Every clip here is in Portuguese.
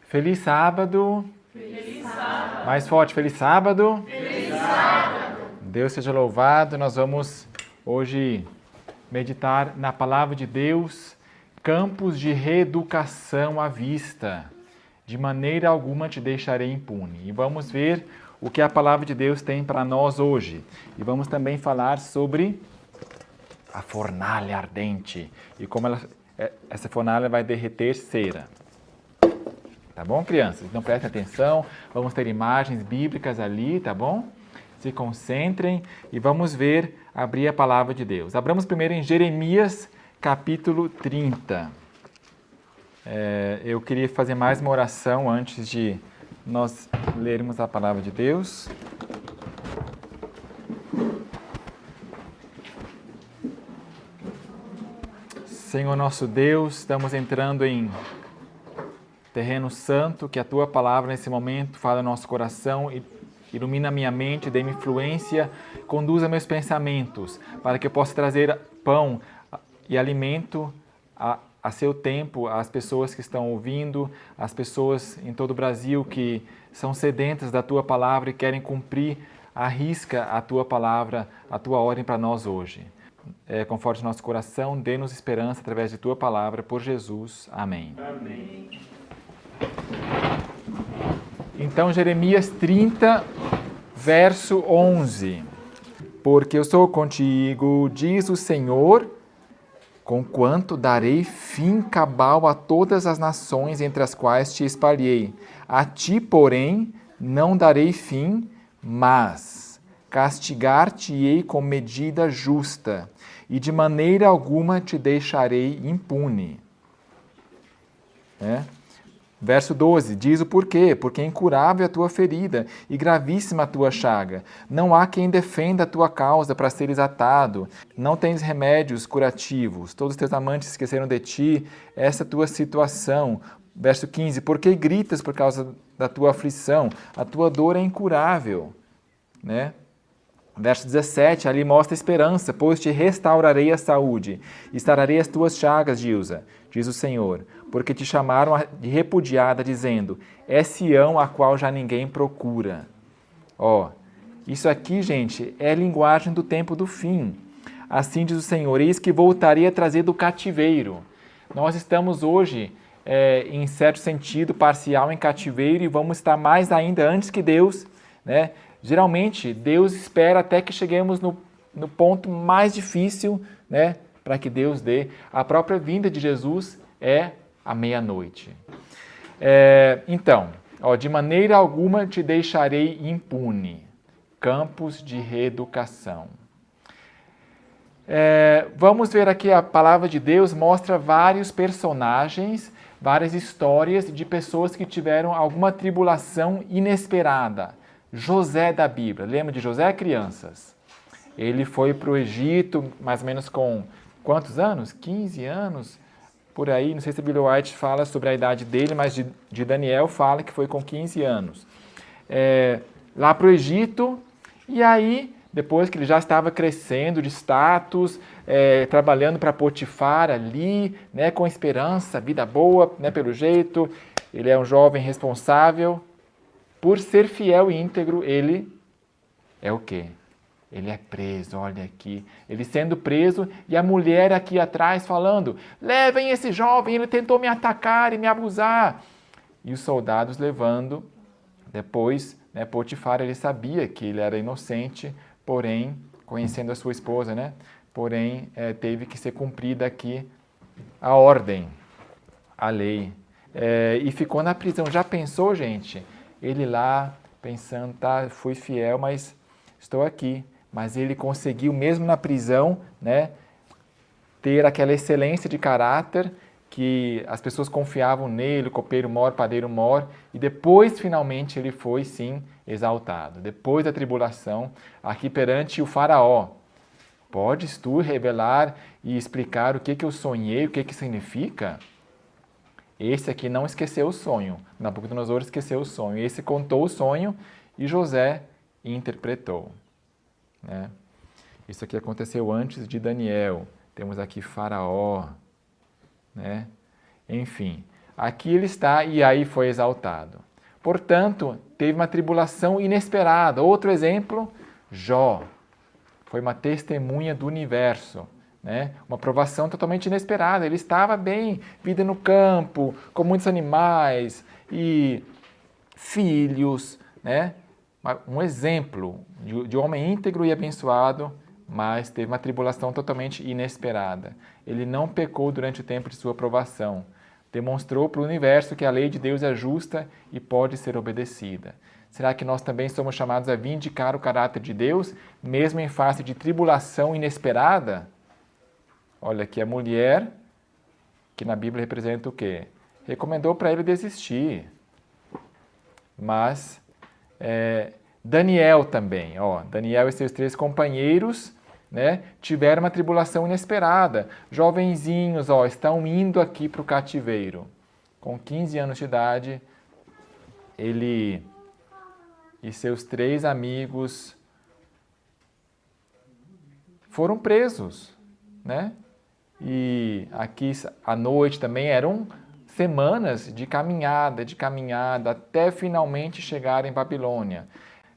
Feliz sábado. Feliz sábado. Mais forte, feliz sábado. Feliz sábado. Deus seja louvado. Nós vamos hoje meditar na palavra de Deus, campos de reeducação à vista. De maneira alguma te deixarei impune. E vamos ver o que a palavra de Deus tem para nós hoje. E vamos também falar sobre a fornalha ardente e como essa fornalha vai derreter cera. Tá bom, crianças? Então prestem atenção, vamos ter imagens bíblicas ali, tá bom? Se concentrem e vamos ver, abrir a palavra de Deus. Abramos primeiro em Jeremias, capítulo 30. Eu queria fazer mais uma oração antes de nós lermos a palavra de Deus. Senhor nosso Deus, estamos entrando em terreno santo, que a Tua palavra nesse momento fala no nosso coração e ilumina a minha mente, dê-me influência, conduza meus pensamentos, para que eu possa trazer pão e alimento a seu tempo às pessoas que estão ouvindo, às pessoas em todo o Brasil que são sedentas da Tua palavra e querem cumprir à risca a Tua palavra, a Tua ordem para nós hoje. Conforte nosso coração, dê-nos esperança através de Tua palavra, por Jesus. Amém. Amém. Então, Jeremias 30, verso 11. Porque eu sou contigo, diz o Senhor, conquanto darei fim cabal a todas as nações entre as quais te espalhei. A ti, porém, não darei fim, mas castigar-te-ei com medida justa, e de maneira alguma te deixarei impune. Verso 12, diz o porquê. Porque incurável é a tua ferida e gravíssima a tua chaga. Não há quem defenda a tua causa para seres atado. Não tens remédios curativos. Todos os teus amantes esqueceram de ti. Essa tua situação. Verso 15, porque gritas por causa da tua aflição? A tua dor é incurável. Verso 17, ali mostra esperança, pois te restaurarei a saúde, e sararei as tuas chagas, Gilza, diz o Senhor, porque te chamaram de repudiada, dizendo, é Sião a qual já ninguém procura. Isso aqui, gente, é a linguagem do tempo do fim. Assim diz o Senhor, eis que voltarei a trazer do cativeiro. Nós estamos hoje, em certo sentido, parcial em cativeiro, e vamos estar mais ainda antes que Deus, Geralmente, Deus espera até que cheguemos no ponto mais difícil, para que Deus dê. A própria vinda de Jesus é à meia-noite. Então, de maneira alguma te deixarei impune. Campos de reeducação. Vamos ver aqui a palavra de Deus mostra vários personagens, várias histórias de pessoas que tiveram alguma tribulação inesperada. José da Bíblia. Lembra de José, crianças? Ele foi para o Egito, mais ou menos com quantos anos? 15 anos, por aí. Não sei se a Bíblia White fala sobre a idade dele, mas de Daniel fala que foi com 15 anos. Lá para o Egito, e aí, depois que ele já estava crescendo de status, trabalhando para Potifar ali, com esperança, vida boa, pelo jeito, ele é um jovem responsável. Por ser fiel e íntegro, ele é o quê? Ele é preso, olha aqui. Ele sendo preso e a mulher aqui atrás falando, levem esse jovem, ele tentou me atacar e me abusar. E os soldados levando, depois, Potifar, ele sabia que ele era inocente, porém, conhecendo a sua esposa, porém, teve que ser cumprida aqui a ordem, a lei. E ficou na prisão. Já pensou, gente? Ele lá pensando, fui fiel, mas estou aqui. Mas ele conseguiu, mesmo na prisão, ter aquela excelência de caráter que as pessoas confiavam nele, copeiro mor, padeiro mor, e depois, finalmente, ele foi, sim, exaltado. Depois da tribulação, aqui perante o faraó, podes tu revelar e explicar o que eu sonhei, o que significa? Esse aqui não esqueceu o sonho. Nabucodonosor esqueceu o sonho. Esse contou o sonho e José interpretou. Isso aqui aconteceu antes de Daniel. Temos aqui Faraó. Enfim, Aqui ele está e aí foi exaltado. Portanto, teve uma tribulação inesperada. Outro exemplo, Jó. Foi uma testemunha do universo, né? Uma provação totalmente inesperada. Ele estava bem, vida no campo, com muitos animais e filhos, né? Um exemplo de homem íntegro e abençoado, mas teve uma tribulação totalmente inesperada. Ele não pecou durante o tempo de sua provação. Demonstrou para o universo que a lei de Deus é justa e pode ser obedecida. Será que nós também somos chamados a vindicar o caráter de Deus, mesmo em face de tribulação inesperada? Olha aqui a mulher, que na Bíblia representa o quê? Recomendou para ele desistir. Mas Daniel também, Daniel e seus 3 companheiros, né, tiveram uma tribulação inesperada. Jovenzinhos, estão indo aqui para o cativeiro. Com 15 anos de idade, ele e seus 3 amigos foram presos, né? E aqui à noite também eram semanas de caminhada, até finalmente chegar em Babilônia.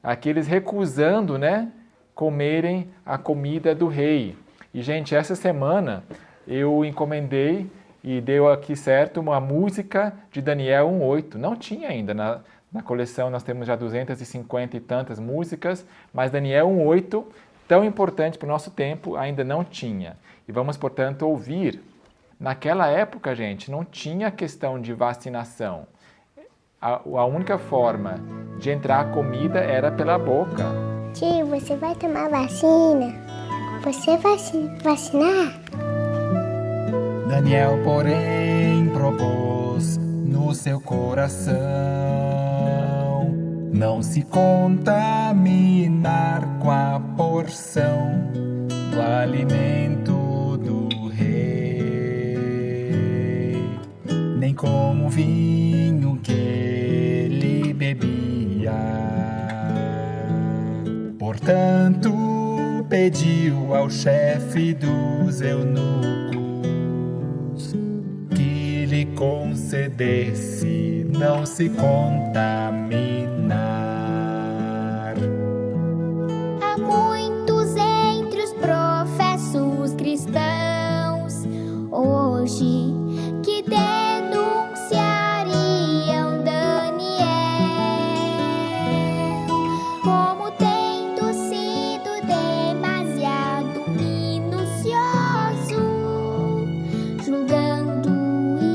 Aqui eles recusando, né, comerem a comida do rei. E, gente, essa semana eu encomendei e deu aqui certo uma música de Daniel 1:8. Não tinha ainda, na coleção nós temos já 250 e tantas músicas, mas Daniel 1:8, tão importante para o nosso tempo, ainda não tinha. E vamos, portanto, ouvir. Naquela época, gente, não tinha questão de vacinação. A única forma de entrar a comida era pela boca. Tio, você vai tomar vacina? Você vai se vacinar? Daniel, porém, propôs no seu coração não se contaminar com a porção do alimento do rei, nem com o vinho que ele bebia. Portanto, pediu ao chefe dos eunucos que lhe concedesse não se contaminar. Há muitos entre os professos cristãos hoje que denunciariam Daniel como tendo sido demasiado minucioso, julgando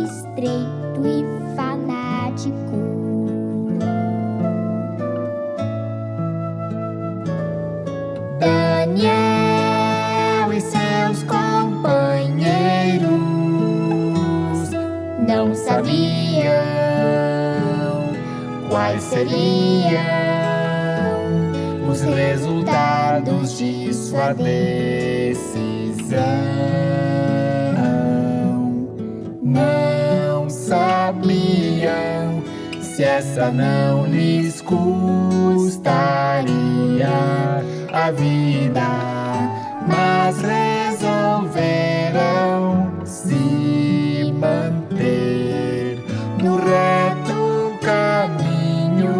estreito e fanático. Daniel e seus companheiros não sabiam quais seriam Os resultados de sua decisão. Não sabiam se essa não lhes custaria a vida, mas resolveram se manter no reto caminho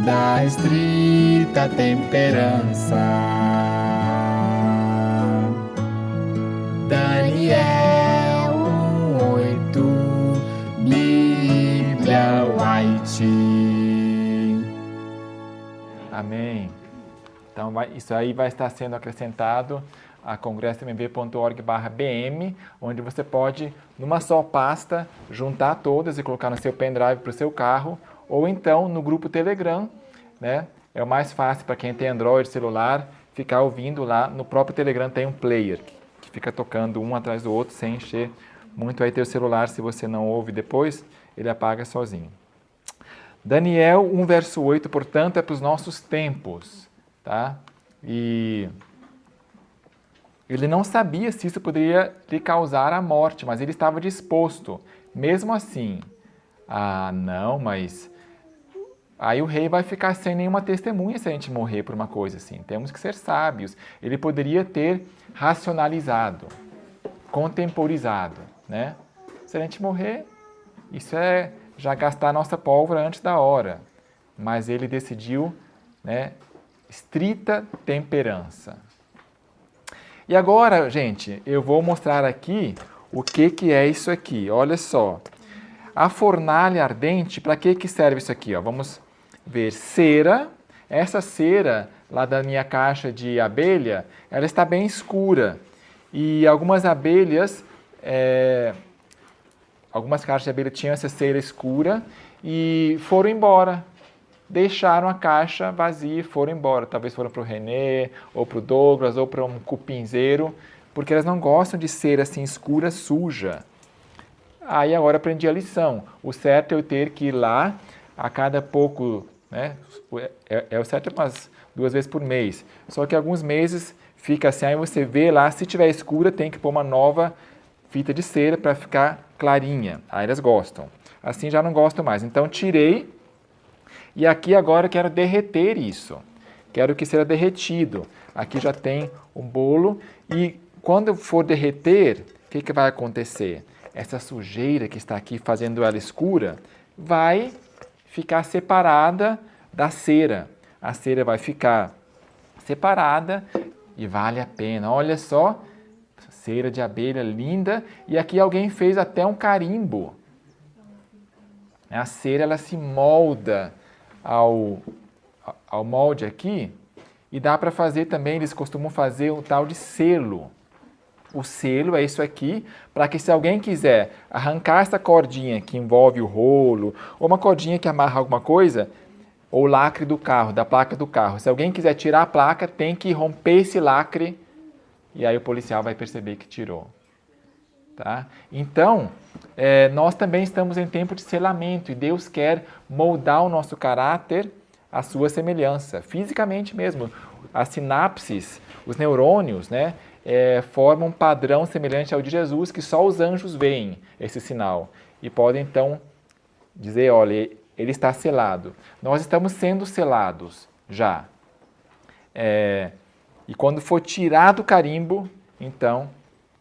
da estrita temperança. Daniel 1:8, Bíblia White. Amém. Então, isso aí vai estar sendo acrescentado a congressoMV.org/BM, onde você pode, numa só pasta, juntar todas e colocar no seu pendrive para o seu carro, ou então no grupo Telegram, né? É o mais fácil para quem tem Android, celular, ficar ouvindo lá. No próprio Telegram tem um player que fica tocando um atrás do outro sem encher muito aí teu celular. Se você não ouve depois, ele apaga sozinho. Daniel 1:8, portanto, é para os nossos tempos, tá? E ele não sabia se isso poderia lhe causar a morte, mas ele estava disposto. Mesmo assim, não, mas aí o rei vai ficar sem nenhuma testemunha se a gente morrer por uma coisa assim. Temos que ser sábios. Ele poderia ter racionalizado, contemporizado, né? Se a gente morrer, isso é já gastar a nossa pólvora antes da hora. Mas ele decidiu, né, estrita temperança. E agora, gente, eu vou mostrar aqui o que é isso aqui. Olha só. A fornalha ardente, para que serve isso aqui? Ó? Vamos ver. Cera. Essa cera lá da minha caixa de abelha, ela está bem escura. E algumas abelhas, algumas caixas de abelha tinham essa cera escura e foram embora. Deixaram a caixa vazia e foram embora. Talvez foram para o René, ou para o Douglas, ou para um cupinzeiro, porque elas não gostam de cera assim escura, suja. Aí agora aprendi a lição. O certo é eu ter que ir lá a cada pouco, né? O certo é umas 2 vezes por mês. Só que alguns meses fica assim, aí você vê lá, se tiver escura, tem que pôr uma nova fita de cera para ficar clarinha. Aí elas gostam. Assim já não gostam mais. Então tirei. E aqui agora eu quero derreter isso. Quero que seja derretido. Aqui já tem um bolo. E quando for derreter, o que vai acontecer? Essa sujeira que está aqui fazendo ela escura vai ficar separada da cera. A cera vai ficar separada e vale a pena. Olha só, cera de abelha linda. E aqui alguém fez até um carimbo. A cera ela se molda ao molde aqui e dá para fazer também, eles costumam fazer um tal de selo. O selo é isso aqui, para que se alguém quiser arrancar essa cordinha que envolve o rolo, ou uma cordinha que amarra alguma coisa, ou o lacre do carro, da placa do carro. Se alguém quiser tirar a placa, tem que romper esse lacre e aí o policial vai perceber que tirou. Tá? Então, nós também estamos em tempo de selamento e Deus quer moldar o nosso caráter à sua semelhança, fisicamente mesmo. As sinapses, os neurônios, né, formam um padrão semelhante ao de Jesus, que só os anjos veem esse sinal e podem então dizer, olha, ele está selado. Nós estamos sendo selados já. E quando for tirado o carimbo, então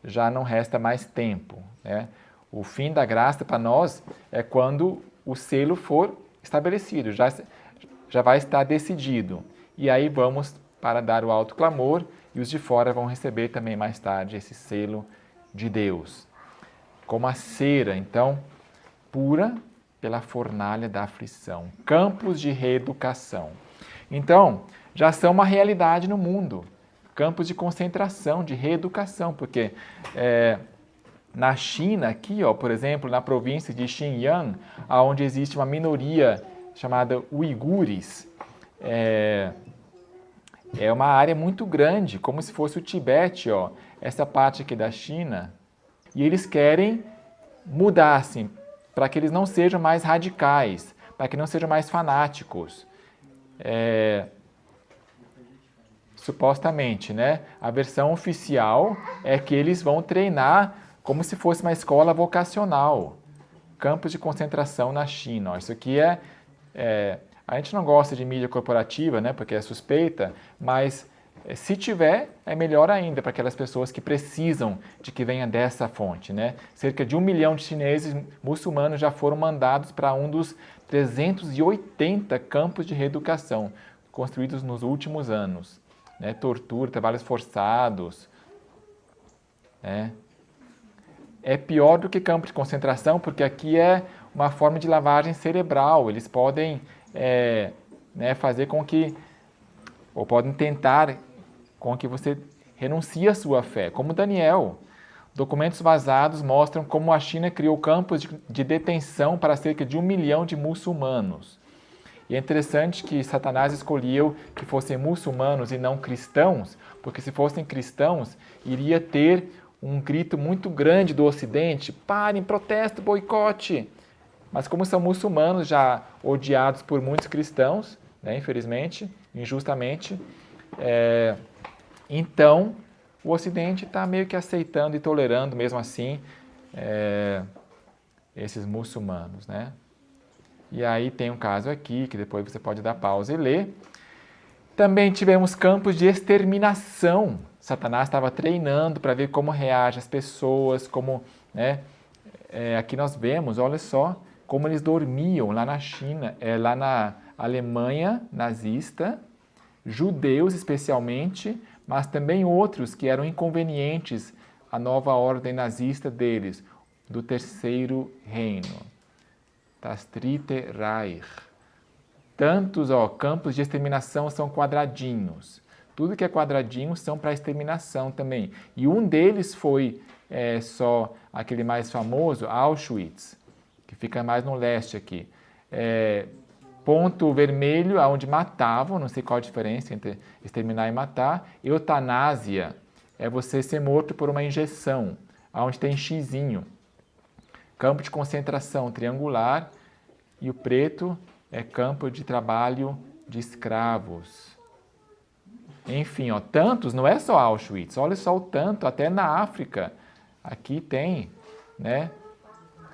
já não resta mais tempo. Né? O fim da graça para nós é quando o selo for estabelecido, já vai estar decidido. E aí vamos para dar o alto clamor e os de fora vão receber também mais tarde esse selo de Deus. Como a cera, então, pura pela fornalha da aflição. Campos de reeducação. Então, já são uma realidade no mundo. Campos de concentração, de reeducação, porque na China, aqui, ó, por exemplo, na província de Xinjiang, onde existe uma minoria chamada uigures, é uma área muito grande, como se fosse o Tibete, ó, essa parte aqui da China, e eles querem mudar, assim, para que eles não sejam mais radicais, para que não sejam mais fanáticos. Supostamente, né? A versão oficial é que eles vão treinar como se fosse uma escola vocacional. Campos de concentração na China. Isso aqui a gente não gosta de mídia corporativa, né? Porque é suspeita, mas se tiver, é melhor ainda para aquelas pessoas que precisam de que venha dessa fonte, né? Cerca de 1 milhão de chineses muçulmanos já foram mandados para um dos 380 campos de reeducação construídos nos últimos anos. Né, tortura, trabalhos forçados. É pior do que campo de concentração, porque aqui é uma forma de lavagem cerebral. Eles podem fazer com que, ou podem tentar com que você renuncie à sua fé, como Daniel. Documentos vazados mostram como a China criou campos de detenção para cerca de 1 milhão de muçulmanos. E é interessante que Satanás escolheu que fossem muçulmanos e não cristãos, porque se fossem cristãos, iria ter um grito muito grande do Ocidente, parem, protesto, boicote. Mas como são muçulmanos já odiados por muitos cristãos, né, infelizmente, injustamente, então o Ocidente está meio que aceitando e tolerando mesmo assim esses muçulmanos, né? E aí tem um caso aqui, que depois você pode dar pausa e ler. Também tivemos campos de exterminação. Satanás estava treinando para ver como reagem as pessoas, como aqui nós vemos, olha só, como eles dormiam lá na China, lá na Alemanha nazista, judeus especialmente, mas também outros que eram inconvenientes à nova ordem nazista deles, do Terceiro Reino, das Dritte Reich. Tantos campos de exterminação são quadradinhos. Tudo que é quadradinho são para exterminação também. E um deles foi só aquele mais famoso, Auschwitz, que fica mais no leste aqui. Ponto vermelho, onde matavam, não sei qual a diferença entre exterminar e matar. Eutanásia é você ser morto por uma injeção, onde tem xizinho. Campo de concentração triangular, e o preto é campo de trabalho de escravos. Enfim, tantos, não é só Auschwitz, olha só o tanto, até na África. Aqui tem, né?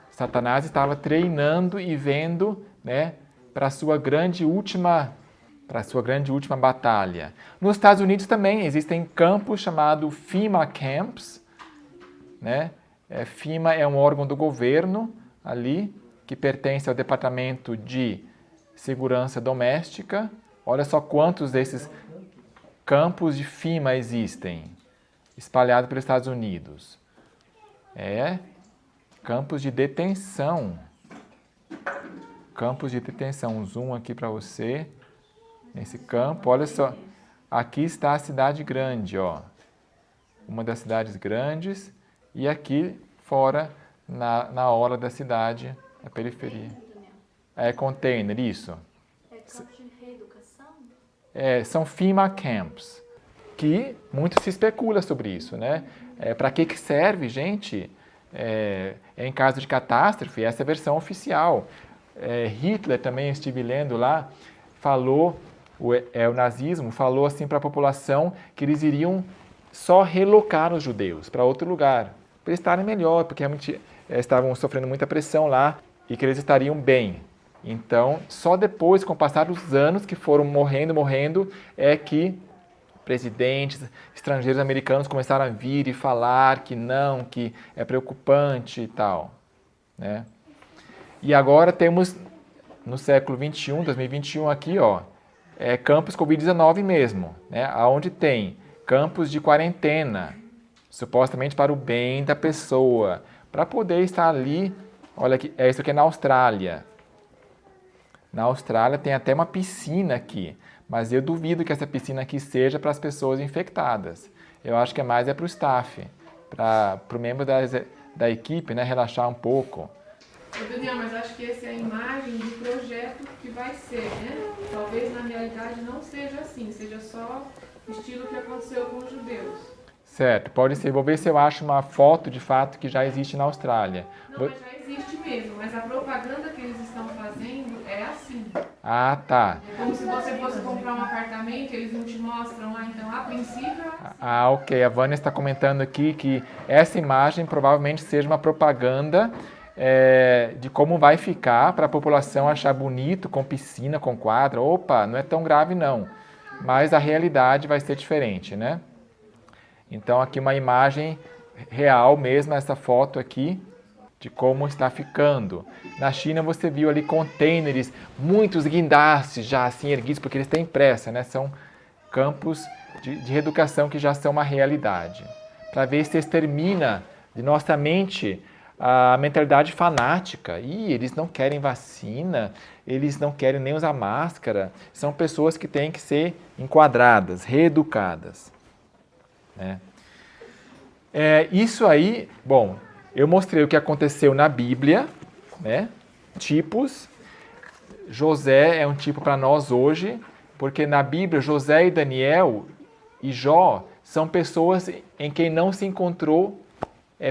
Satanás estava treinando e vendo, né, para a sua grande última batalha. Nos Estados Unidos também existem campos chamados FEMA Camps, né? FEMA é um órgão do governo ali, que pertence ao Departamento de Segurança Doméstica. Olha só quantos desses campos de FEMA existem, espalhados pelos Estados Unidos. Campos de detenção. Campos de detenção. Um zoom aqui para você. Nesse campo, olha só. Aqui está a cidade grande, ó. Uma das cidades grandes. E aqui fora, na orla da cidade, a periferia. Container, isso. Campo de reeducação? São FEMA Camps, que muito se especula sobre isso, né? Para que serve, gente? Em caso de catástrofe, essa é a versão oficial. Hitler, também estive lendo lá, falou, o nazismo falou assim para a população que eles iriam só relocar os judeus para outro lugar, para eles estarem melhor, porque realmente estavam sofrendo muita pressão lá e que eles estariam bem. Então, só depois, com o passar dos anos que foram morrendo, é que presidentes estrangeiros americanos começaram a vir e falar que não, que é preocupante e tal, né? E agora temos, no século 21, 2021 aqui, campos Covid-19 mesmo, né? Onde tem campos de quarentena, supostamente para o bem da pessoa, para poder estar ali. Olha aqui, isso aqui é na Austrália. Na Austrália tem até uma piscina aqui, mas eu duvido que essa piscina aqui seja para as pessoas infectadas. Eu acho que é mais para o staff, para o membro da equipe, né, relaxar um pouco. Daniel, mas acho que essa é a imagem do projeto que vai ser, né? Talvez na realidade não seja assim, seja só estilo que aconteceu com os judeus. Certo, pode ser. Vou ver se eu acho uma foto de fato que já existe na Austrália. Não, mas já existe mesmo, mas a propaganda que eles estão fazendo é assim. Ah, tá. É como se você fosse comprar um apartamento, eles não te mostram lá, então a princípio é assim. Ah, ok. A Vânia está comentando aqui que essa imagem provavelmente seja uma propaganda de como vai ficar para a população achar bonito, com piscina, com quadra. Opa, não é tão grave não. Mas a realidade vai ser diferente, né? Então aqui uma imagem real mesmo, essa foto aqui, de como está ficando. Na China você viu ali containers, muitos guindastes já assim erguidos, porque eles têm pressa, né? São campos de reeducação que já são uma realidade. Para ver se extermina de nossa mente a mentalidade fanática. Eles não querem vacina, eles não querem nem usar máscara. São pessoas que têm que ser enquadradas, reeducadas, né? Isso aí, bom, eu mostrei o que aconteceu na Bíblia, né? Tipos. José é um tipo para nós hoje, porque na Bíblia José e Daniel e Jó são pessoas em quem não se encontrou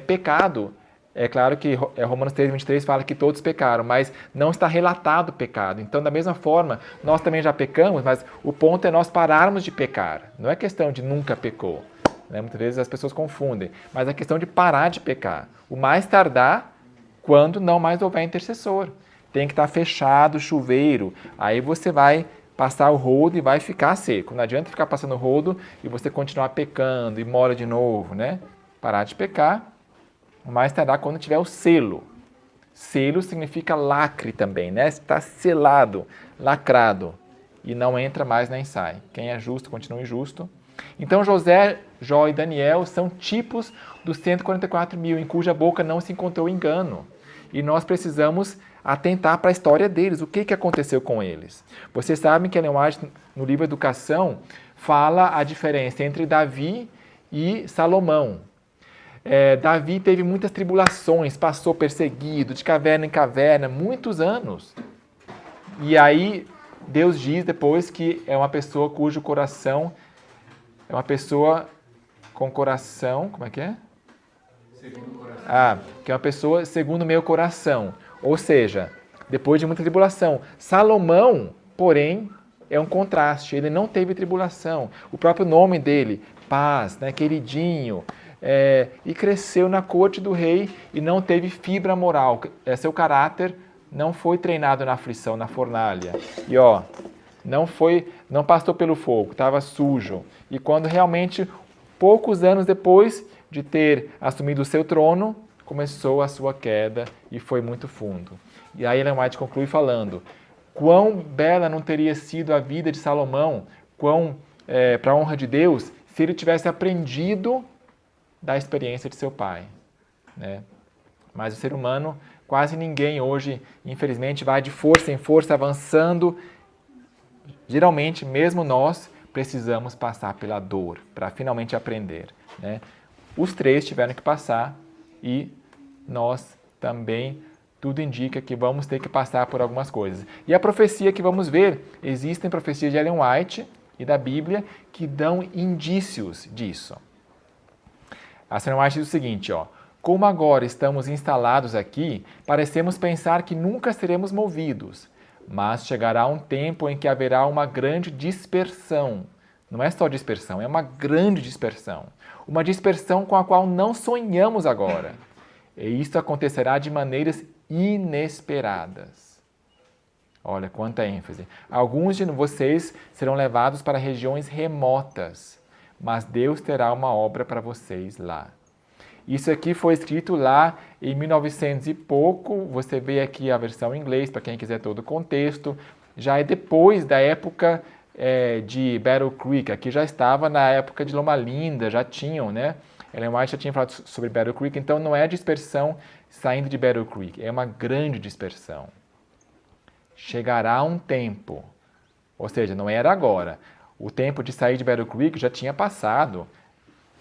pecado. É claro que Romanos 3:23 fala que todos pecaram, mas não está relatado o pecado. Então, da mesma forma, nós também já pecamos, mas o ponto é nós pararmos de pecar. Não é questão de nunca pecou, né? Muitas vezes as pessoas confundem, mas é questão de parar de pecar. O mais tardar, quando não mais houver intercessor. Tem que estar fechado o chuveiro, aí você vai passar o rodo e vai ficar seco. Não adianta ficar passando o rodo e você continuar pecando e molha de novo, né? Parar de pecar. O mais tardar quando tiver o selo, Selo significa lacre também, né? Está selado, lacrado, e não entra mais nem sai. Quem é justo, continua injusto. Então, José, Jó e Daniel são tipos dos 144 mil, em cuja boca não se encontrou engano. E nós precisamos atentar para a história deles, o que aconteceu com eles. Vocês sabem que Ellen White, no livro Educação, fala a diferença entre Davi e Salomão. Davi teve muitas tribulações, passou perseguido, de caverna em caverna, muitos anos. E aí, Deus diz depois que é uma pessoa cujo coração... É uma pessoa com coração... Como é que é? Segundo o coração. Que é uma pessoa segundo o meu coração. Ou seja, depois de muita tribulação. Salomão, porém, é um contraste. Ele não teve tribulação. O próprio nome dele, paz, né, queridinho... e cresceu na corte do rei e não teve fibra moral. Seu caráter não foi treinado na aflição, na fornalha. E não passou pelo fogo, estava sujo. E quando realmente, poucos anos depois de ter assumido o seu trono, começou a sua queda e foi muito fundo. E aí Ellen White conclui falando, quão bela não teria sido a vida de Salomão, para a honra de Deus, se ele tivesse aprendido da experiência de seu pai, né? Mas o ser humano, quase ninguém hoje, infelizmente, vai de força em força avançando. Geralmente, mesmo nós, precisamos passar pela dor para finalmente aprender, né? Os três tiveram que passar e nós também, tudo indica que vamos ter que passar por algumas coisas. E a profecia que vamos ver, existem profecias de Ellen White e da Bíblia que dão indícios disso. A Ellen White diz o seguinte, como agora estamos instalados aqui, parecemos pensar que nunca seremos movidos, mas chegará um tempo em que haverá uma grande dispersão. Não é só dispersão, é uma grande dispersão. Uma dispersão com a qual não sonhamos agora. E isso acontecerá de maneiras inesperadas. Olha, quanta ênfase. Alguns de vocês serão levados para regiões remotas, mas Deus terá uma obra para vocês lá. Isso aqui foi escrito lá em 1900 e pouco, você vê aqui a versão em inglês, para quem quiser todo o contexto, já é depois da época de Battle Creek, aqui já estava na época de Loma Linda, já tinham, né? Ellen White já tinha falado sobre Battle Creek, então não é dispersão saindo de Battle Creek, é uma grande dispersão. Chegará um tempo, ou seja, não era agora, o tempo de sair de Battle Creek já tinha passado.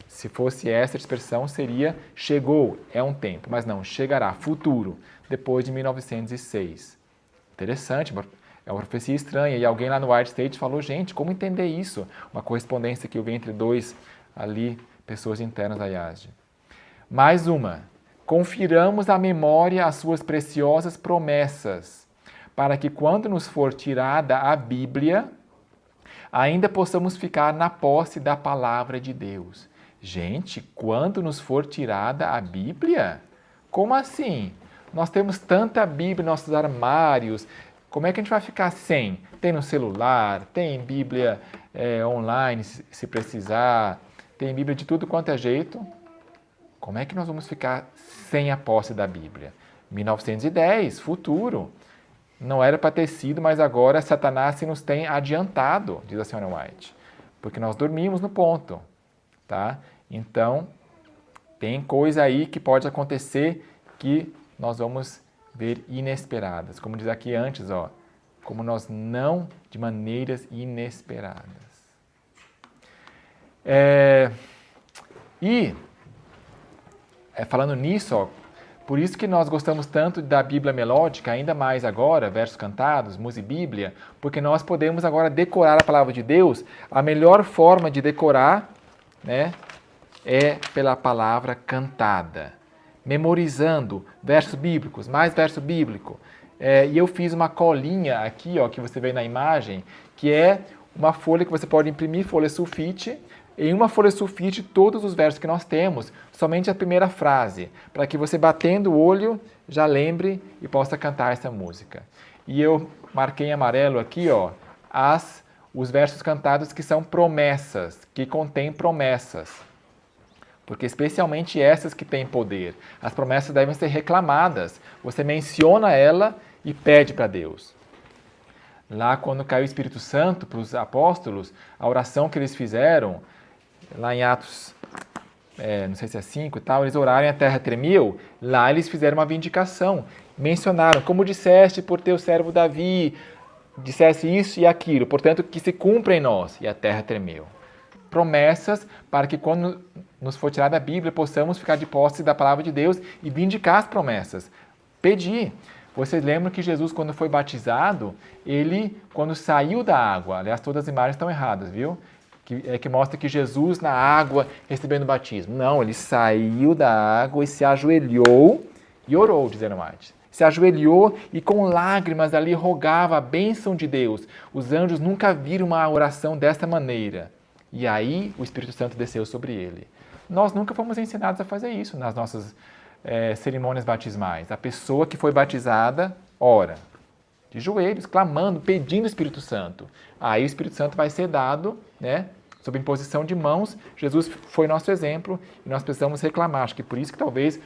Se fosse essa expressão, seria chegou, é um tempo. Mas não, chegará, futuro, depois de 1906. Interessante, é uma profecia estranha. E alguém lá no White State falou, gente, como entender isso? Uma correspondência que eu vi entre dois ali, pessoas internas da IASD. Mais uma. Confiramos à memória as suas preciosas promessas, para que quando nos for tirada a Bíblia, ainda possamos ficar na posse da palavra de Deus. Gente, quando nos for tirada a Bíblia? Como assim? Nós temos tanta Bíblia em nossos armários, como é que a gente vai ficar sem? Tem no celular, tem Bíblia online se precisar, tem Bíblia de tudo quanto é jeito. Como é que nós vamos ficar sem a posse da Bíblia? 1910, futuro. Não era para ter sido, mas agora Satanás se nos tem adiantado, diz a senhora White, porque nós dormimos no ponto, tá? Então, tem coisa aí que pode acontecer que nós vamos ver inesperadas. Como diz aqui antes, como nós não, de maneiras inesperadas. Falando nisso, por isso que nós gostamos tanto da Bíblia melódica, ainda mais agora, versos cantados, Musibíblia, porque nós podemos agora decorar a palavra de Deus. A melhor forma de decorar, né, é pela palavra cantada, memorizando versos bíblicos, mais verso bíblico. E eu fiz uma colinha aqui, que você vê na imagem, que é uma folha que você pode imprimir, folha sulfite. Em uma folha sulfite, todos os versos que nós temos, somente a primeira frase, para que você, batendo o olho, já lembre e possa cantar essa música. E eu marquei em amarelo aqui, os versos cantados que são promessas, que contêm promessas. porque especialmente essas que têm poder, as promessas devem ser reclamadas. Você menciona ela e pede para Deus. Lá quando caiu o Espírito Santo para os apóstolos, a oração que eles fizeram, lá em Atos, não sei se é 5 e tal, eles oraram e a terra tremeu, lá eles fizeram uma vindicação, mencionaram, como disseste por teu servo Davi, dissesse isso e aquilo, portanto que se cumpra em nós, e a terra tremeu. Promessas para que quando nos for tirada a Bíblia, possamos ficar de posse da palavra de Deus e vindicar as promessas. Pedir. Vocês lembram que Jesus, quando foi batizado, ele, quando saiu da água, aliás, todas as imagens estão erradas, viu? Que mostra que Jesus na água recebendo o batismo. Não, ele saiu da água e se ajoelhou e orou, diz Ellen White. Se ajoelhou e com lágrimas ali rogava a bênção de Deus. Os anjos nunca viram uma oração dessa maneira. E aí o Espírito Santo desceu sobre ele. Nós nunca fomos ensinados a fazer isso nas nossas cerimônias batismais. A pessoa que foi batizada ora, de joelhos, clamando, pedindo o Espírito Santo. Aí o Espírito Santo vai ser dado, né, sob imposição de mãos. Jesus foi nosso exemplo e nós precisamos reclamar. Acho que por isso que talvez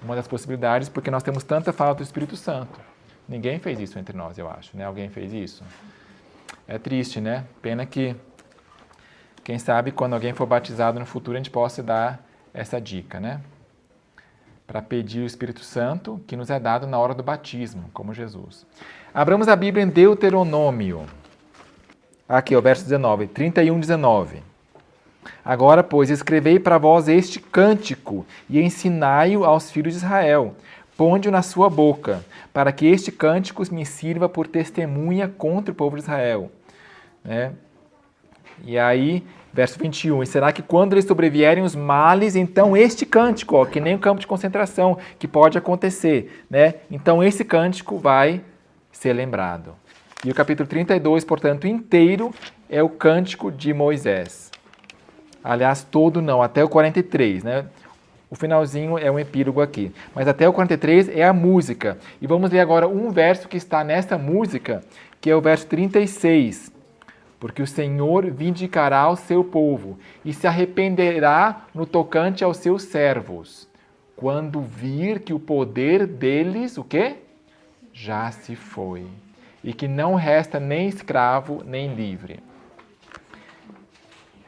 uma das possibilidades, porque nós temos tanta falta do Espírito Santo. Ninguém fez isso entre nós, eu acho, né? Alguém fez isso? É triste, né? Pena que, quem sabe, quando alguém for batizado no futuro, a gente possa dar essa dica, né? Para pedir o Espírito Santo, que nos é dado na hora do batismo, como Jesus. Abramos a Bíblia em Deuteronômio. Aqui, o verso 19, 31, 19. Agora, pois, escrevei para vós este cântico e ensinai-o aos filhos de Israel. Ponde-o na sua boca, para que este cântico me sirva por testemunha contra o povo de Israel. Né? E aí, verso 21, e será que quando lhes sobrevierem os males, então este cântico, que nem o campo de concentração, que pode acontecer, né? Então esse cântico vai ser lembrado. E o capítulo 32, portanto, inteiro é o cântico de Moisés. Aliás, todo não, até o 43, né? O finalzinho é um epílogo aqui. Mas até o 43 é a música. E vamos ler agora um verso que está nessa música, que é o verso 36. Porque o Senhor vindicará ao seu povo e se arrependerá no tocante aos seus servos, quando vir que o poder deles, o quê? Já se foi, e que não resta nem escravo nem livre.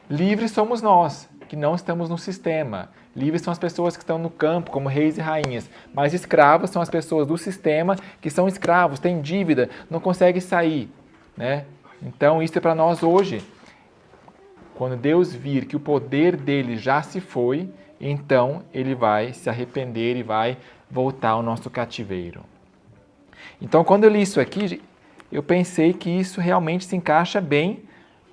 Livres somos nós, que não estamos no sistema. Livres são as pessoas que estão no campo, como reis e rainhas. Mas escravos são as pessoas do sistema que são escravos, têm dívida, não conseguem sair, né? Então, isso é para nós hoje. Quando Deus vir que o poder dele já se foi, então ele vai se arrepender e vai voltar ao nosso cativeiro. Então, quando eu li isso aqui, eu pensei que isso realmente se encaixa bem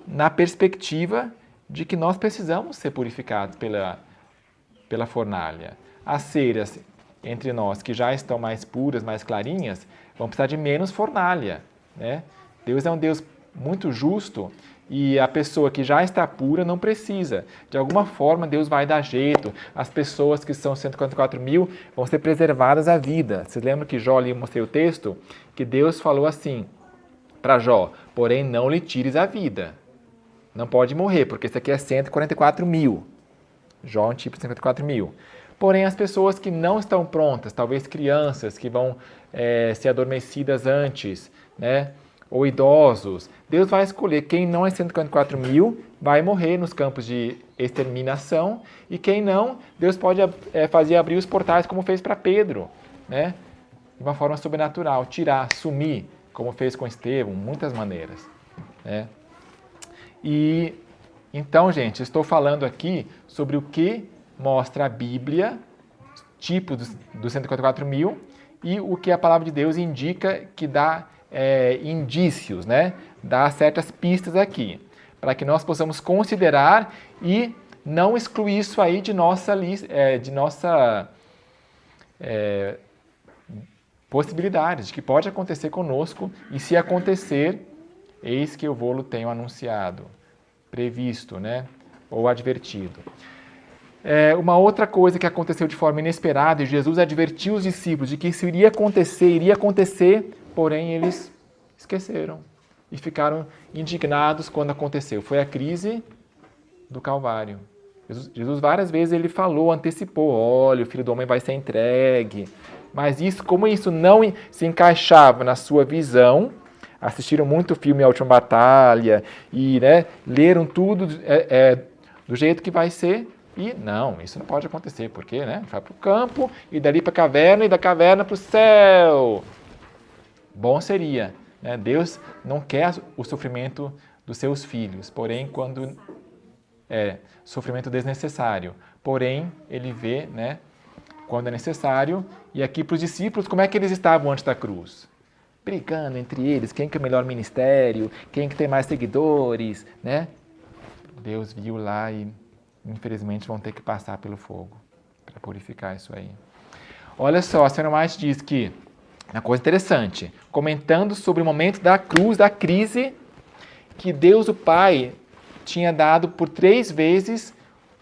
na perspectiva de que nós precisamos ser purificados pela fornalha. As ceras entre nós que já estão mais puras, mais clarinhas, vão precisar de menos fornalha, né? Deus é um Deus muito justo e a pessoa que já está pura não precisa. De alguma forma, Deus vai dar jeito. As pessoas que são 144 mil vão ser preservadas à vida. Vocês lembram que Jó, ali eu mostrei o texto? Que Deus falou assim para Jó, porém não lhe tires a vida. Não pode morrer, porque isso aqui é 144 mil. Jó é um tipo de 144 mil. Porém, as pessoas que não estão prontas, talvez crianças que vão ser adormecidas antes, né? Ou idosos, Deus vai escolher quem não é 144 mil, vai morrer nos campos de exterminação, e quem não, Deus pode fazer abrir os portais, como fez para Pedro, né? De uma forma sobrenatural, tirar, sumir, como fez com Estevão, muitas maneiras, né? E então, gente, estou falando aqui sobre o que mostra a Bíblia, tipo dos 144 mil, e o que a palavra de Deus indica que dá indícios, né? Dá certas pistas aqui, para que nós possamos considerar e não excluir isso aí de nossa possibilidade, de que pode acontecer conosco, e se acontecer, eis que eu vou-lo tenho anunciado, previsto, né? Ou advertido. Uma outra coisa que aconteceu de forma inesperada, e Jesus advertiu os discípulos de que isso iria acontecer, porém eles esqueceram e ficaram indignados quando aconteceu. Foi a crise do Calvário. Jesus várias vezes ele falou, antecipou, olha, o Filho do Homem vai ser entregue. Mas como isso não se encaixava na sua visão, assistiram muito o filme A Última Batalha e, né, leram tudo do jeito que vai ser. E não, isso não pode acontecer, porque, né, vai para o campo e dali para a caverna e da caverna para o céu. Bom seria, né? Deus não quer o sofrimento dos seus filhos, porém, quando sofrimento desnecessário. Porém, ele vê, né, quando é necessário. E aqui para os discípulos, como é que eles estavam antes da cruz? Brigando entre eles, quem que é o melhor ministério, quem que tem mais seguidores, né? Deus viu lá e, infelizmente, vão ter que passar pelo fogo para purificar isso aí. Olha só, a senhora White diz que, uma coisa interessante, comentando sobre o momento da cruz, da crise, que Deus, o Pai, tinha dado por 3 vezes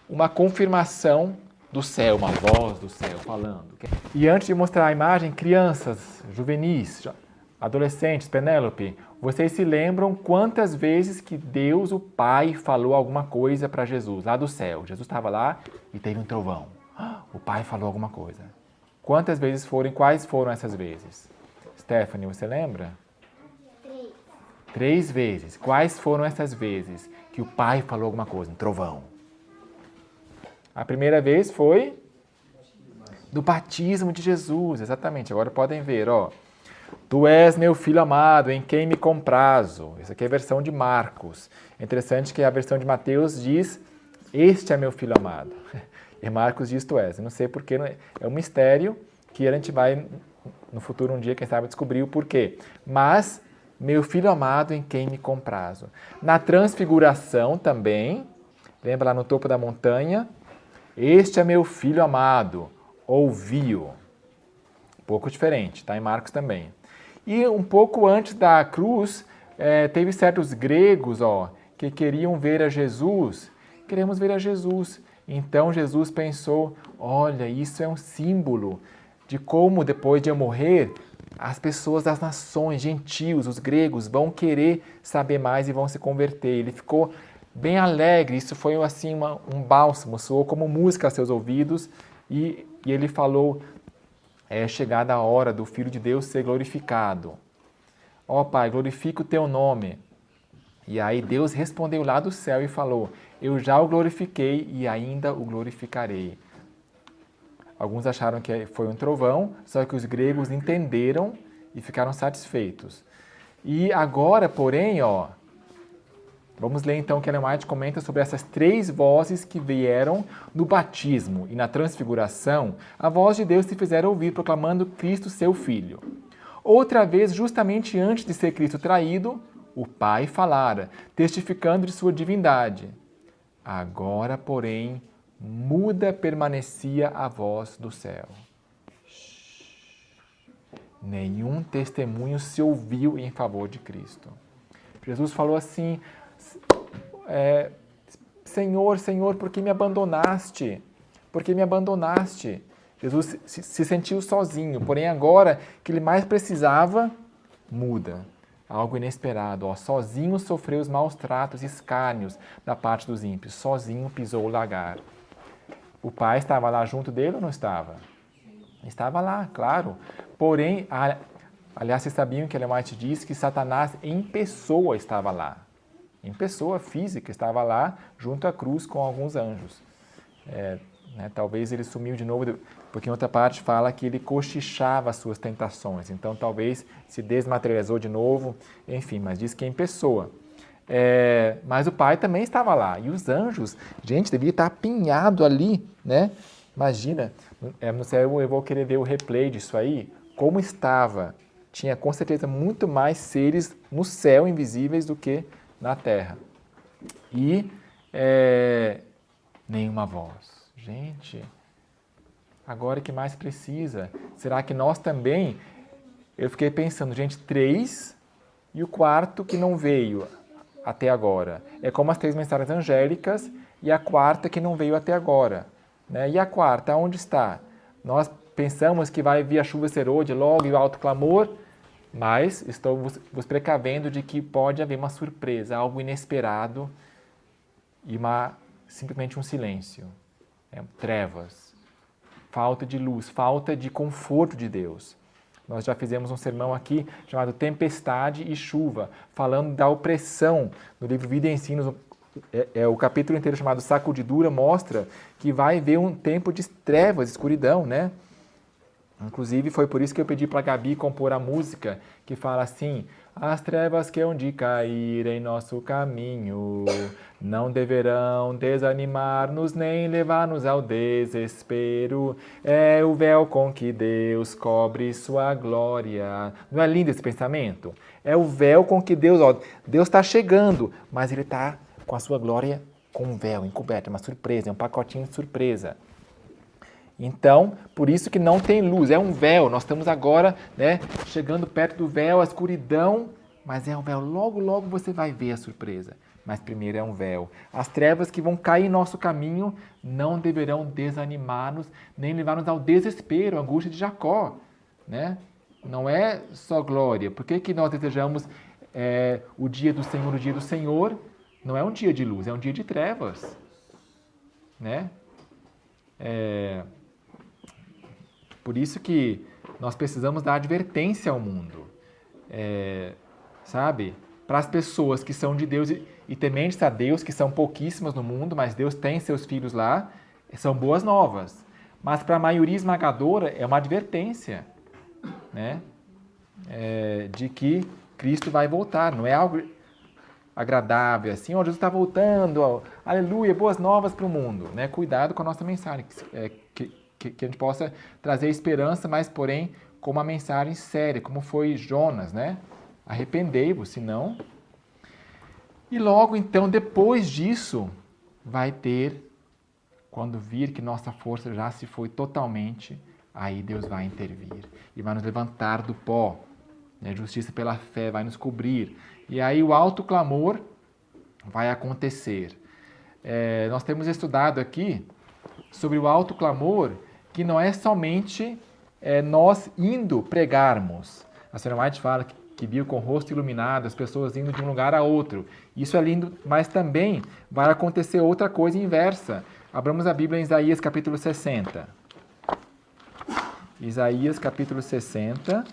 uma confirmação do céu, uma voz do céu falando. E antes de mostrar a imagem, crianças, juvenis, adolescentes, Penélope, vocês se lembram quantas vezes que Deus, o Pai, falou alguma coisa para Jesus, lá do céu? Jesus estava lá e teve um trovão. O Pai falou alguma coisa. Quantas vezes foram e quais foram essas vezes? Stephanie, você lembra? 3 vezes. Quais foram essas vezes que o Pai falou alguma coisa? Um trovão. A primeira vez foi do batismo de Jesus, exatamente. Agora podem ver, ó. Tu és meu filho amado, em quem me comprazo. Essa aqui é a versão de Marcos. É interessante que a versão de Mateus diz, este é meu filho amado. E Marcos diz, tu és. Eu não sei porquê, é um mistério que a gente vai, no futuro, um dia, quem sabe, descobrir o porquê. Mas, meu filho amado, em quem me comprazo. Na transfiguração também, lembra lá no topo da montanha, este é meu filho amado, ouvi-o. Um pouco diferente, está em Marcos também. E um pouco antes da cruz, teve certos gregos que queriam ver a Jesus. Queremos ver a Jesus. Então Jesus pensou, olha, isso é um símbolo de como depois de eu morrer, as pessoas das nações, gentios, os gregos, vão querer saber mais e vão se converter. Ele ficou bem alegre, isso foi assim um bálsamo, soou como música aos seus ouvidos e ele falou, é chegada a hora do Filho de Deus ser glorificado. Ó Pai, glorifica o teu nome. E aí Deus respondeu lá do céu e falou, eu já o glorifiquei e ainda o glorificarei. Alguns acharam que foi um trovão, só que os gregos entenderam e ficaram satisfeitos. E agora, porém, vamos ler então que Ellen White comenta sobre essas 3 vozes que vieram no batismo e na transfiguração. A voz de Deus se fizeram ouvir, proclamando Cristo seu Filho. Outra vez, justamente antes de ser Cristo traído, o Pai falara, testificando de sua divindade. Agora, porém, muda permanecia a voz do céu. Nenhum testemunho se ouviu em favor de Cristo. Jesus falou assim, Senhor, Senhor, por que me abandonaste? Por que me abandonaste? Jesus se sentiu sozinho, porém agora que ele mais precisava, muda. Algo inesperado. Sozinho sofreu os maus tratos e escárnios da parte dos ímpios. Sozinho pisou o lagar. O Pai estava lá junto dele ou não estava? Estava lá, claro. Porém, aliás, vocês sabiam que Ellen White diz que Satanás em pessoa estava lá. Em pessoa física estava lá, junto à cruz com alguns anjos. Talvez ele sumiu de novo, porque em outra parte fala que ele cochichava as suas tentações. Então, talvez se desmaterializou de novo, enfim, mas diz que em pessoa. Mas o Pai também estava lá. E os anjos, gente, devia estar apinhado ali, né? Imagina, no céu eu vou querer ver o replay disso aí, como estava. Tinha com certeza muito mais seres no céu invisíveis do que na terra. E nenhuma voz. Gente, agora o que mais precisa? Será que nós também... Eu fiquei pensando, gente, 3 e o 4º que não veio até agora. É como as 3 mensagens angélicas e a 4ª que não veio até agora. Né? E a 4ª, onde está? Nós pensamos que vai vir a chuva serôdia logo e o alto clamor, mas estou vos precavendo de que pode haver uma surpresa, algo inesperado e uma simplesmente um silêncio, trevas, falta de luz, falta de conforto de Deus. Nós já fizemos um sermão aqui chamado Tempestade e Chuva, falando da opressão. No livro Vida e Ensinos, o capítulo inteiro chamado Sacudidura mostra que vai haver um tempo de trevas, escuridão, né? Inclusive, foi por isso que eu pedi para a Gabi compor a música que fala assim: as trevas que hão de cair em nosso caminho não deverão desanimar-nos nem levar-nos ao desespero. É o véu com que Deus cobre sua glória. Não é lindo esse pensamento? É o véu com que Deus está chegando, mas Ele está com a sua glória com um véu encoberto, uma surpresa, é um pacotinho de surpresa. Então, por isso que não tem luz, é um véu. Nós estamos agora, chegando perto do véu, a escuridão, mas é um véu. Logo, logo você vai ver a surpresa. Mas primeiro é um véu. As trevas que vão cair em nosso caminho não deverão desanimar-nos, nem levar-nos ao desespero, a angústia de Jacó. Né? Não é só glória. Por que nós desejamos o dia do Senhor? O dia do Senhor não é um dia de luz, é um dia de trevas. Né? Por isso que nós precisamos dar advertência ao mundo, sabe? Para as pessoas que são de Deus e tementes a Deus, que são pouquíssimas no mundo, mas Deus tem seus filhos lá, são boas novas. Mas para a maioria esmagadora é uma advertência, né? De que Cristo vai voltar. Não é algo agradável assim, Jesus está voltando, aleluia, boas novas para o mundo. Né? Cuidado com a nossa mensagem, que a gente possa trazer esperança, mas, porém, com uma mensagem séria, como foi Jonas, né? Arrependei-vos, senão... E logo, então, depois disso, vai ter, quando vir que nossa força já se foi totalmente, aí Deus vai intervir e vai nos levantar do pó. Né? Justiça pela fé vai nos cobrir. E aí o alto clamor vai acontecer. Nós temos estudado aqui sobre o alto clamor, que não é somente nós indo pregarmos. A senhora White fala que viu com o rosto iluminado as pessoas indo de um lugar a outro. Isso é lindo, mas também vai acontecer outra coisa inversa. Abramos a Bíblia em Isaías capítulo 60. Isaías capítulo 60.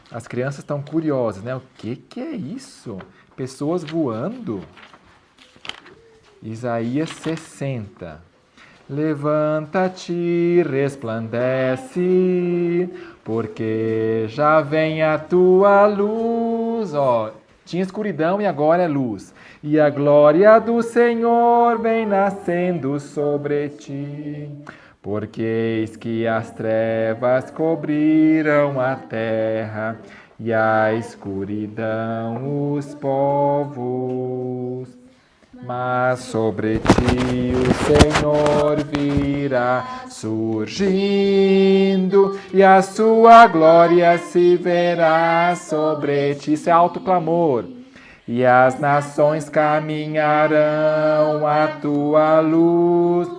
As crianças estão curiosas, né? O que é isso? Pessoas voando? Isaías 60. Levanta-te, resplandece, porque já vem a tua luz. Tinha escuridão e agora é luz. E a glória do Senhor vem nascendo sobre ti. Porque eis que as trevas cobriram a terra e a escuridão os povos. Mas sobre ti o Senhor virá surgindo e a sua glória se verá sobre ti. Isso é alto clamor. E as nações caminharão à tua luz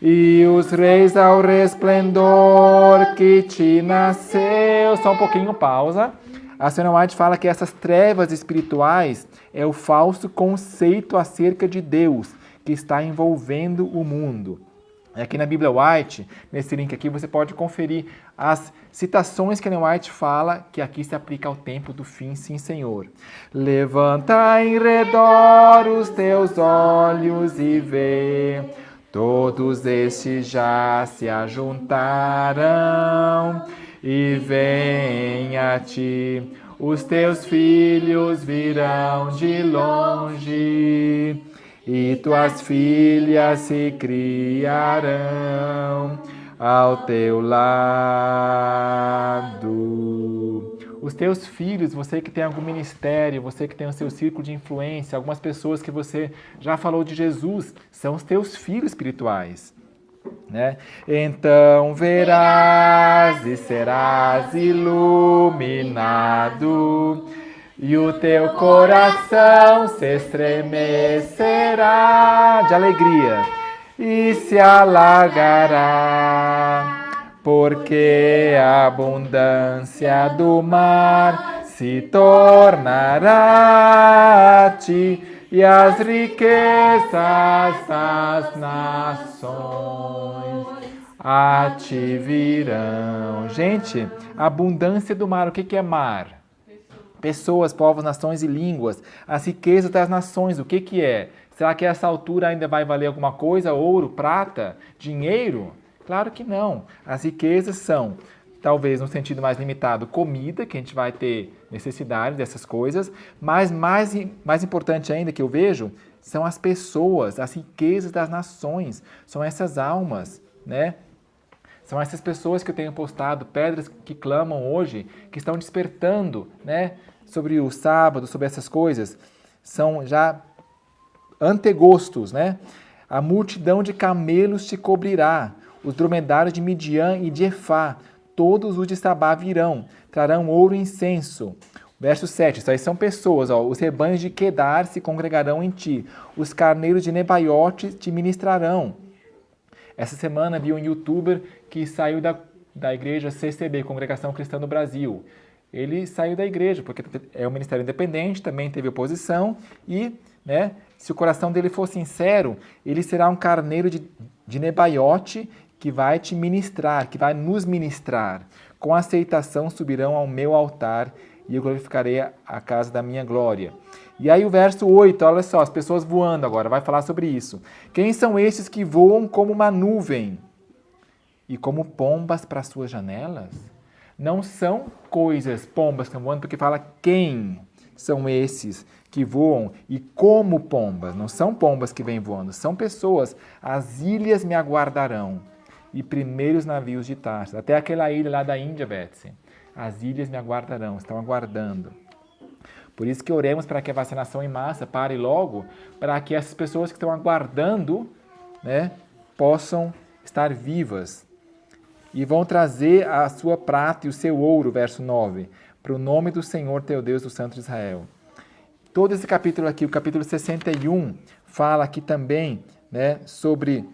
e os reis ao resplendor que te nasceu. Só um pouquinho, pausa. A senhora White fala que essas trevas espirituais é o falso conceito acerca de Deus que está envolvendo o mundo. Aqui na Bíblia White, nesse link aqui, você pode conferir as citações que a Ellen White fala que aqui se aplica ao tempo do fim, sim, Senhor. Levanta em redor os teus olhos e vê, todos estes já se ajuntaram e vem a ti. Os teus filhos virão de longe e tuas filhas se criarão ao teu lado. Os teus filhos, você que tem algum ministério, você que tem o seu círculo de influência, algumas pessoas que você já falou de Jesus, são os teus filhos espirituais. Né? Então verás e serás iluminado e o teu coração se estremecerá de alegria e se alargará, porque a abundância do mar se tornará a ti e as riquezas das nações a ti virão. Gente, a abundância do mar, o que é mar? Pessoas, povos, nações e línguas. As riquezas das nações, o que é? Será que a essa altura ainda vai valer alguma coisa? Ouro, prata, dinheiro? Claro que não. As riquezas são, talvez no sentido mais limitado, comida, que a gente vai ter necessidade dessas coisas, mas mais importante ainda que eu vejo, são as pessoas, as riquezas das nações, são essas almas, né? São essas pessoas que eu tenho postado, pedras que clamam hoje, que estão despertando, né? Sobre o sábado, sobre essas coisas, são já antegostos, né? A multidão de camelos te cobrirá, os dromedários de Midian e de Efá, todos os de Sabá virão, trarão ouro e incenso. Verso 7, isso aí são pessoas, ó, os rebanhos de Quedar se congregarão em ti, os carneiros de Nebaiote te ministrarão. Essa semana vi um youtuber que saiu da igreja CCB, Congregação Cristã do Brasil. Ele saiu da igreja, porque é um ministério independente, também teve oposição, e, né, se o coração dele for sincero, ele será um carneiro de Nebaiote que vai te ministrar, que vai nos ministrar. Com aceitação subirão ao meu altar e eu glorificarei a casa da minha glória. E aí o verso 8, olha só, as pessoas voando agora, vai falar sobre isso. Quem são estes que voam como uma nuvem e como pombas para suas janelas? Não são coisas, pombas que estão voando, porque fala quem são esses que voam e como pombas. Não são pombas que vêm voando, são pessoas. As ilhas me aguardarão e primeiros navios de Tarsis. Até aquela ilha lá da Índia, Betsy. As ilhas me aguardarão, estão aguardando. Por isso que oremos para que a vacinação em massa pare logo, para que essas pessoas que estão aguardando, né, possam estar vivas. E vão trazer a sua prata e o seu ouro, verso 9, para o nome do Senhor teu Deus, do Santo de Israel. Todo esse capítulo aqui, o capítulo 61, fala aqui também, né, sobre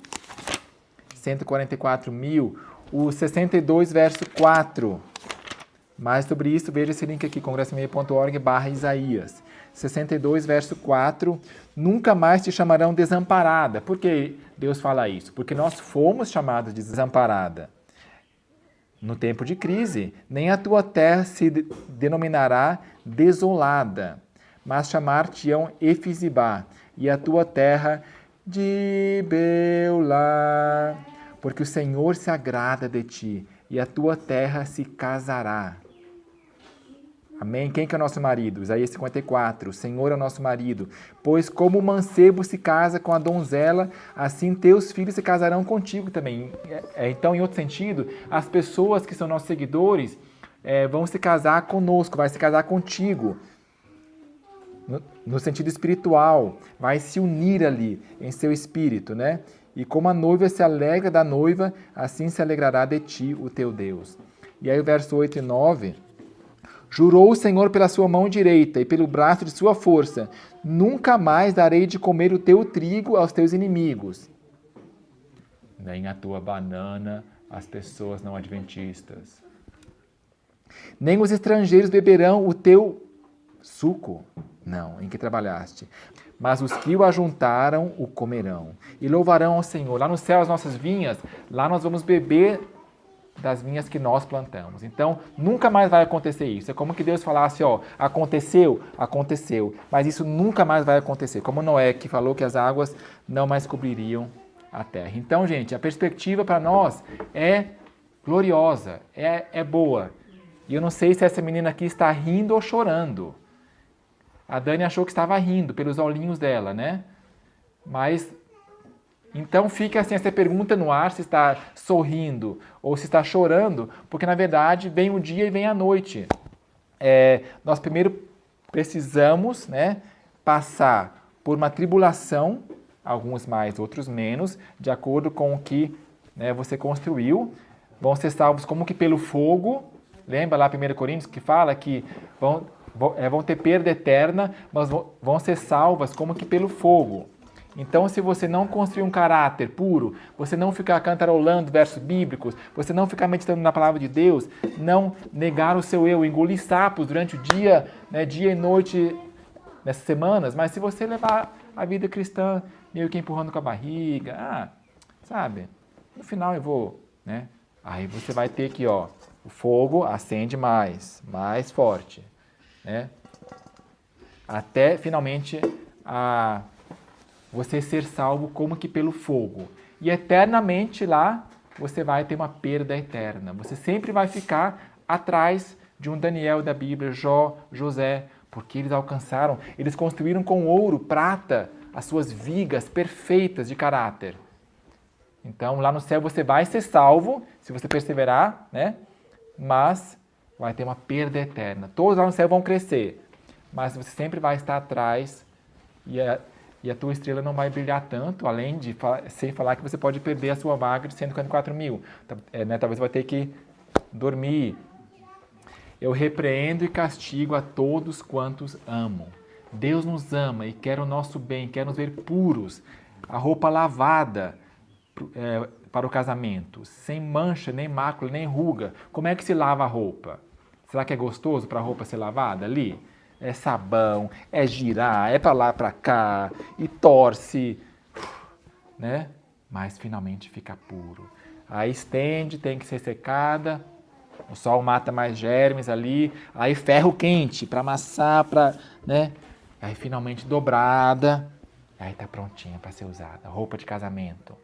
144 mil, o 62, verso 4. Mais sobre isso, veja esse link aqui, congressomeia.org/Isaías. 62, verso 4. Nunca mais te chamarão desamparada. Por que Deus fala isso? Porque nós fomos chamados de desamparada. No tempo de crise, nem a tua terra se denominará desolada, mas chamar-te-ão Efizibá, e a tua terra de Beulá, porque o Senhor se agrada de ti, e a tua terra se casará. Amém? Quem que é o nosso marido? Isaías 54, o Senhor é o nosso marido. Pois como o mancebo se casa com a donzela, assim teus filhos se casarão contigo também. Então, em outro sentido, as pessoas que são nossos seguidores vão se casar conosco, vai se casar contigo. No sentido espiritual, vai se unir ali em seu espírito, né? E como a noiva se alegra da noiva, assim se alegrará de ti o teu Deus. E aí o verso 8 e 9... Jurou o Senhor pela sua mão direita e pelo braço de sua força, nunca mais darei de comer o teu trigo aos teus inimigos. Nem a tua banana às pessoas não adventistas. Nem os estrangeiros beberão o teu suco, não, em que trabalhaste. Mas os que o ajuntaram o comerão e louvarão ao Senhor. Lá no céu as nossas vinhas, lá nós vamos beber das vinhas que nós plantamos. Então, nunca mais vai acontecer isso. É como que Deus falasse, ó, aconteceu, aconteceu, mas isso nunca mais vai acontecer. Como Noé, que falou que as águas não mais cobririam a terra. Então, gente, a perspectiva para nós é gloriosa, é boa. E eu não sei se essa menina aqui está rindo ou chorando. A Dani achou que estava rindo pelos olhinhos dela, né? Mas então fica assim essa pergunta no ar, se está sorrindo ou se está chorando, porque na verdade vem o dia e vem a noite. Nós primeiro precisamos, né, passar por uma tribulação, alguns mais, outros menos, de acordo com o que, né, você construiu. Vão ser salvos como que pelo fogo. Lembra lá 1 Coríntios que fala que vão ter perda eterna, mas vão ser salvas como que pelo fogo. Então, se você não construir um caráter puro, você não ficar cantarolando versos bíblicos, você não ficar meditando na palavra de Deus, não negar o seu eu, engolir sapos durante o dia, né, dia e noite nessas semanas, mas se você levar a vida cristã meio que empurrando com a barriga, sabe, no final eu vou, né? Aí você vai ter que, o fogo acende mais forte, né? Até finalmente você ser salvo como que pelo fogo. E eternamente lá você vai ter uma perda eterna. Você sempre vai ficar atrás de um Daniel da Bíblia, Jó, José, porque eles construíram com ouro, prata, as suas vigas perfeitas de caráter. Então, lá no céu você vai ser salvo, se você perseverar, né? Mas vai ter uma perda eterna. Todos lá no céu vão crescer, mas você sempre vai estar atrás e a tua estrela não vai brilhar tanto, além de, sem falar que você pode perder a sua vaga de 154 mil. Né? Talvez você vai ter que dormir. Eu repreendo e castigo a todos quantos amo. Deus nos ama e quer o nosso bem, quer nos ver puros, a roupa lavada para o casamento, sem mancha, nem mácula, nem ruga. Como é que se lava a roupa? Será que é gostoso para a roupa ser lavada ali? É sabão, é girar, é para lá, para cá, e torce, né? Mas finalmente fica puro. Aí estende, tem que ser secada, o sol mata mais germes ali, aí ferro quente para amassar, né? Aí finalmente dobrada, aí está prontinha para ser usada, roupa de casamento,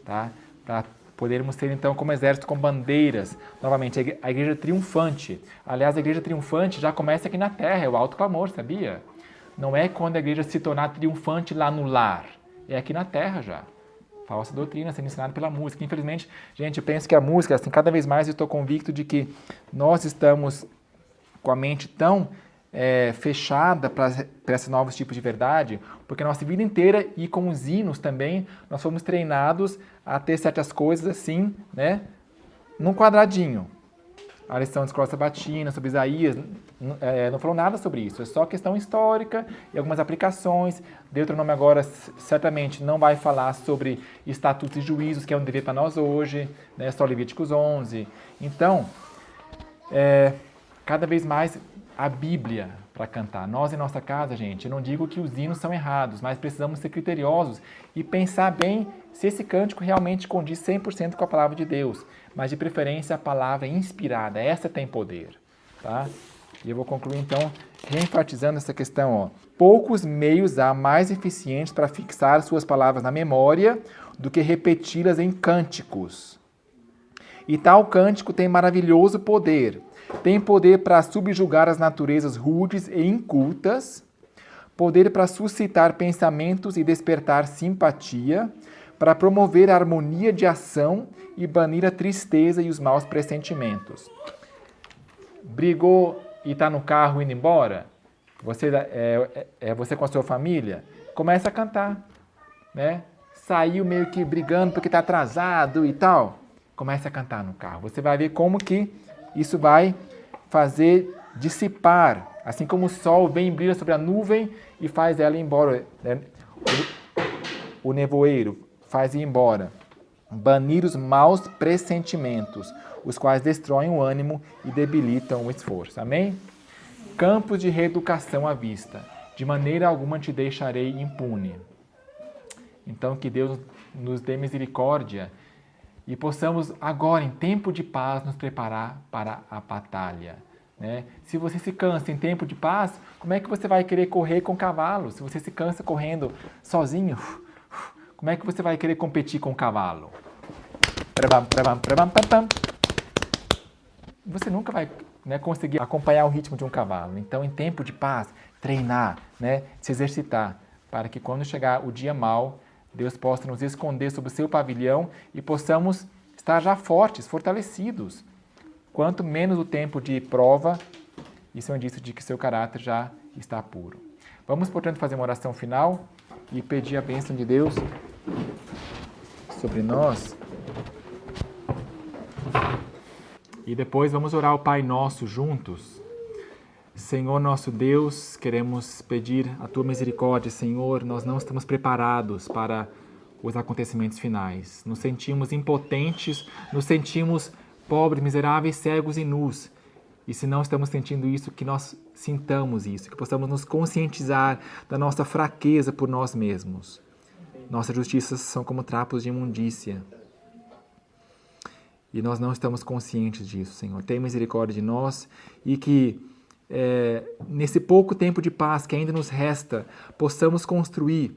tá? Para podermos ser então como exército com bandeiras, novamente a igreja triunfante. Aliás, a igreja triunfante já começa aqui na terra, é o alto clamor, sabia? Não é quando a igreja se tornar triunfante lá no lar, é aqui na terra já. Falsa doutrina sendo ensinada pela música. Infelizmente, gente, eu penso que a música, assim, cada vez mais eu estou convicto de que nós estamos com a mente tão fechada para esses novos tipos de verdade, porque a nossa vida inteira e com os hinos também, nós fomos treinados a ter certas coisas assim, né, num quadradinho. A lição de escola sabatina sobre Isaías não falou nada sobre isso, é só questão histórica e algumas aplicações. Deuteronômio agora certamente não vai falar sobre estatutos e juízos, que é um dever para nós hoje, né, só Levíticos 11. Então, cada vez mais a Bíblia para cantar. Nós em nossa casa, gente, eu não digo que os hinos são errados, mas precisamos ser criteriosos e pensar bem se esse cântico realmente condiz 100% com a palavra de Deus, mas de preferência a palavra inspirada, essa tem poder, tá? E eu vou concluir então reenfatizando essa questão, Poucos meios há mais eficientes para fixar suas palavras na memória do que repeti-las em cânticos. E tal cântico tem maravilhoso poder. Tem poder para subjugar as naturezas rudes e incultas, poder para suscitar pensamentos e despertar simpatia, para promover a harmonia de ação e banir a tristeza e os maus pressentimentos. Brigou e está no carro indo embora? Você com a sua família? Começa a cantar, né? Saiu meio que brigando porque está atrasado e tal. Começa a cantar no carro. Você vai ver como que isso vai fazer dissipar, assim como o sol vem e brilha sobre a nuvem e faz ela ir embora, né? O nevoeiro faz ir embora. Banir os maus pressentimentos, os quais destroem o ânimo e debilitam o esforço. Amém? Campos de reeducação à vista. De maneira alguma te deixarei impune. Então, que Deus nos dê misericórdia e possamos agora, em tempo de paz, nos preparar para a batalha, né? Se você se cansa em tempo de paz, como é que você vai querer correr com cavalo? Se você se cansa correndo sozinho, como é que você vai querer competir com o cavalo? Você nunca vai, né, conseguir acompanhar o ritmo de um cavalo. Então, em tempo de paz, treinar, né, se exercitar, para que quando chegar o dia mau, Deus possa nos esconder sob o seu pavilhão e possamos estar já fortes, fortalecidos. Quanto menos o tempo de prova, isso é um indício de que seu caráter já está puro. Vamos, portanto, fazer uma oração final e pedir a bênção de Deus sobre nós. E depois vamos orar ao Pai Nosso juntos. Senhor nosso Deus, queremos pedir a Tua misericórdia, Senhor. Nós não estamos preparados para os acontecimentos finais. Nos sentimos impotentes, nos sentimos pobres, miseráveis, cegos e nus. E se não estamos sentindo isso, que nós sintamos isso, que possamos nos conscientizar da nossa fraqueza por nós mesmos. Nossas justiças são como trapos de imundícia. E nós não estamos conscientes disso, Senhor. Tenha misericórdia de nós e que nesse pouco tempo de paz que ainda nos resta, possamos construir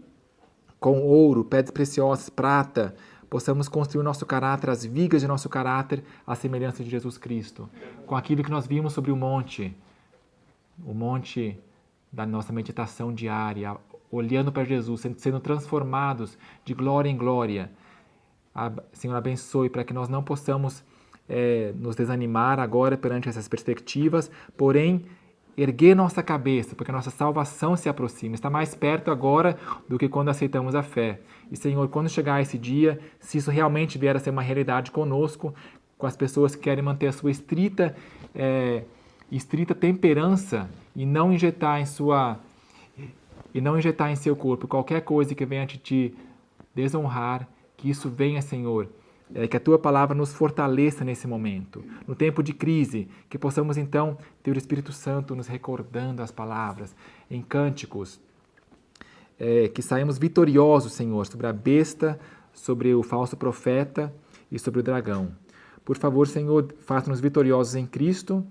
com ouro, pedras preciosas, prata, possamos construir o nosso caráter, as vigas de nosso caráter, à semelhança de Jesus Cristo. Com aquilo que nós vimos sobre o monte da nossa meditação diária, olhando para Jesus, sendo transformados de glória em glória. Senhor, abençoe para que nós não possamos nos desanimar agora perante essas perspectivas, porém, erguer nossa cabeça, porque a nossa salvação se aproxima, está mais perto agora do que quando aceitamos a fé. E, Senhor, quando chegar esse dia, se isso realmente vier a ser uma realidade conosco, com as pessoas que querem manter a sua estrita temperança e não injetar em seu corpo qualquer coisa que venha te desonrar, que isso venha, Senhor, que a Tua palavra nos fortaleça nesse momento. No tempo de crise, que possamos então ter o Espírito Santo nos recordando as palavras, em cânticos, que saímos vitoriosos, Senhor, sobre a besta, sobre o falso profeta e sobre o dragão. Por favor, Senhor, faça-nos vitoriosos em Cristo,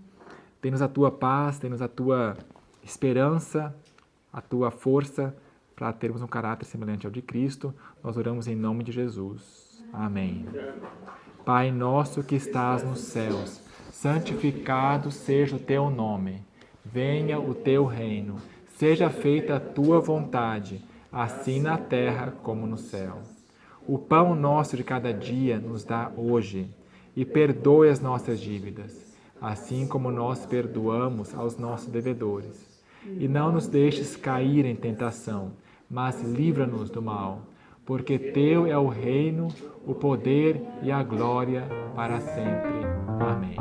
dê-nos a Tua paz, dê-nos a Tua esperança, a Tua força, para termos um caráter semelhante ao de Cristo. Nós oramos em nome de Jesus. Amém. Pai nosso que estás nos céus, santificado seja o Teu nome. Venha o Teu reino. Seja feita a Tua vontade, assim na terra como no céu. O pão nosso de cada dia nos dá hoje, e perdoe as nossas dívidas, assim como nós perdoamos aos nossos devedores. E não nos deixes cair em tentação, mas livra-nos do mal, porque Teu é o reino, o poder e a glória para sempre. Amém.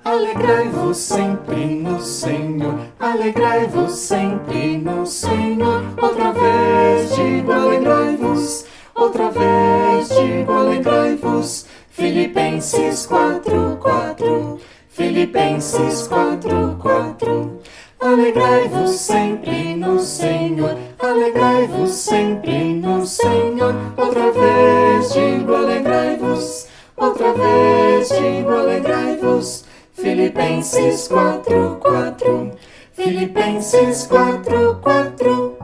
Alegrai-vos sempre no Senhor, alegrai-vos sempre no Senhor. Outra vez digo alegrai-vos, outra vez digo alegrai-vos. Filipenses 4:4, Filipenses 4:4. Alegrai-vos sempre no Senhor, alegrai-vos sempre no Senhor. Outra vez digo alegrai-vos, outra vez digo alegrai-vos. Filipenses 4:4, Filipenses 4:4.